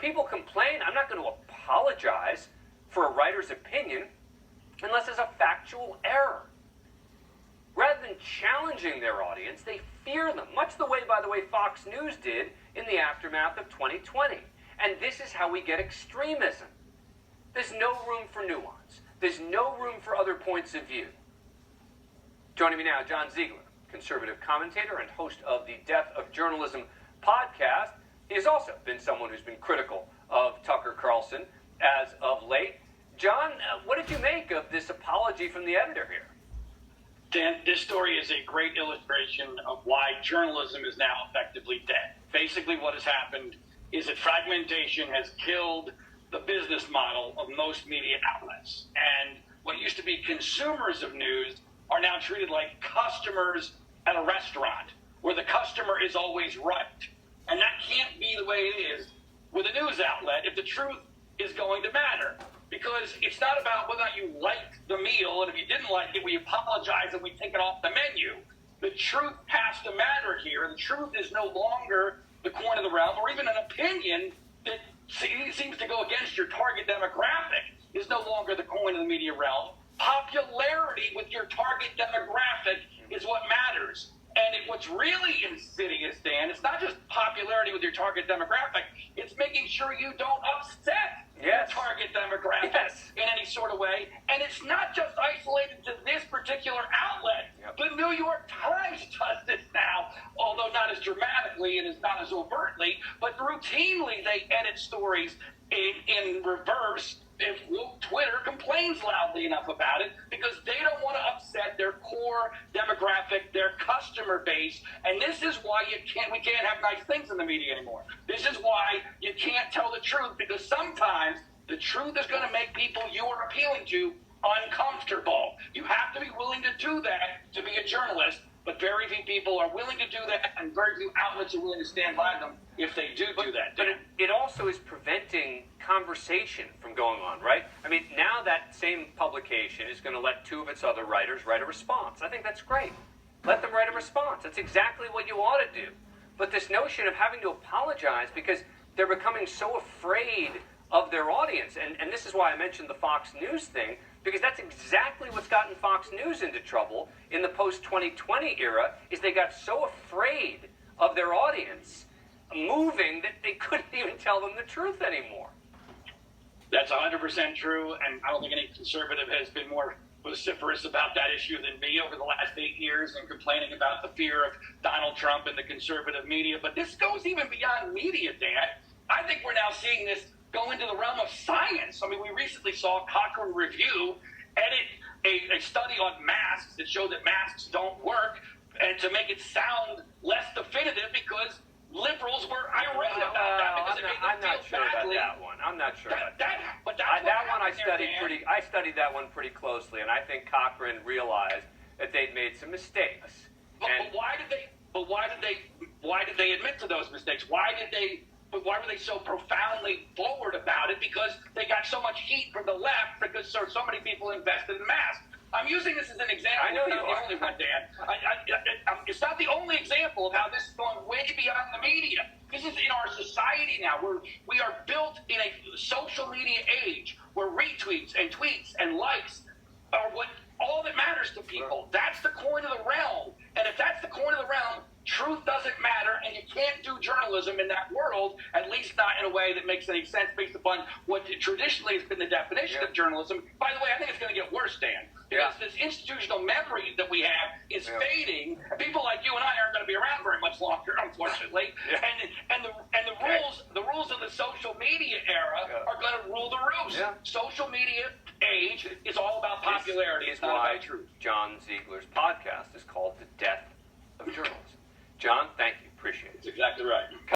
people complain, I'm not going to apologize for a writer's opinion unless there's a factual error. Rather than challenging their audience, they fear them, much the way, by the way, Fox News did in the aftermath of 2020. And this is how we get extremism. There's no room for nuance. There's no room for other points of view. Joining me now, John Ziegler, conservative commentator and host of the Death of Journalism podcast. He has also been someone who's been critical of Tucker Carlson as of late. John, what did you make of this apology from the editor here? Dan, this story is a great illustration of why journalism is now effectively dead. Basically what has happened is that fragmentation has killed the business model of most media outlets. And what used to be consumers of news are now treated like customers at a restaurant, where the customer is always right. And that can't be the way it is with a news outlet if the truth is going to matter. Because it's not about whether or not you liked the meal, and if you didn't like it, we apologize and we take it off the menu. The truth has to matter here. The truth is no longer the coin of the realm, or even an opinion that seems to go against your target demographic is no longer the coin of the media realm. Popularity with your target demographic is what matters. And what's really insidious, Dan, it's not just popularity with your target demographic, it's making sure you don't upset your target demographic in any sort of way. And it's not just isolated to this particular outlet. The New York Times does this now, although not as dramatically and not as overtly, but routinely they edit stories in reverse if Twitter complains loudly enough about it, because they don't want to upset their core demographic, their customer base. And this is why we can't have nice things in the media anymore. This is why you can't tell the truth, because sometimes the truth is going to make people you are appealing to uncomfortable. You have to be willing to do that to be a journalist, but very few people are willing to do that, and very few outlets are willing to stand by them if they do that. But it also is preventing conversation from going on, right? I mean, now that same publication is going to let two of its other writers write a response. I think that's great. Let them write a response. That's exactly what you ought to do. But this notion of having to apologize because they're becoming so afraid of their audience, and this is why I mentioned the Fox News thing, because that's exactly what's gotten Fox News into trouble in the post-2020 era, is they got so afraid of their audience moving that they couldn't even tell them the truth anymore. That's 100% true, and I don't think any conservative has been more vociferous about that issue than me over the last 8 years, and complaining about the fear of Donald Trump and the conservative media. But this goes even beyond media, Dan. I think we're now seeing this go into the realm of science. I mean, we recently saw Cochrane Review edit a study on masks that showed that masks don't work, and to make it sound less definitive, because liberals were irate about that because it made them feel badly. I'm not sure about that. But that's that one I studied that one pretty closely, and I think Cochrane realized that they'd made some mistakes. But why did they admit to those mistakes? Why were they so profoundly forward about it? Because they got so much heat from the left because so many people invested in masks. I'm using this as an example. I know it's not the only one, Dan. It's not the only example of how this is going way beyond the media. This is in our society now. We are built in a social media age where retweets and tweets and likes are all that matters to people. That's the coin of the realm. And if that's the coin of the realm, truth doesn't matter, and you can't do journalism in that world, at least not in a way that makes any sense based upon what traditionally has been the definition of journalism. By the way, I think it's going to get worse, Dan, because this institutional memory that we have is fading. People like you and I aren't going to be around very much longer, unfortunately. And the rules of the social media era are going to rule the roost. Social media age is all about popularity. It's not about truth. John Ziegler's podcast is called The Death of Journalism. John, thank you. Appreciate it. That's exactly right.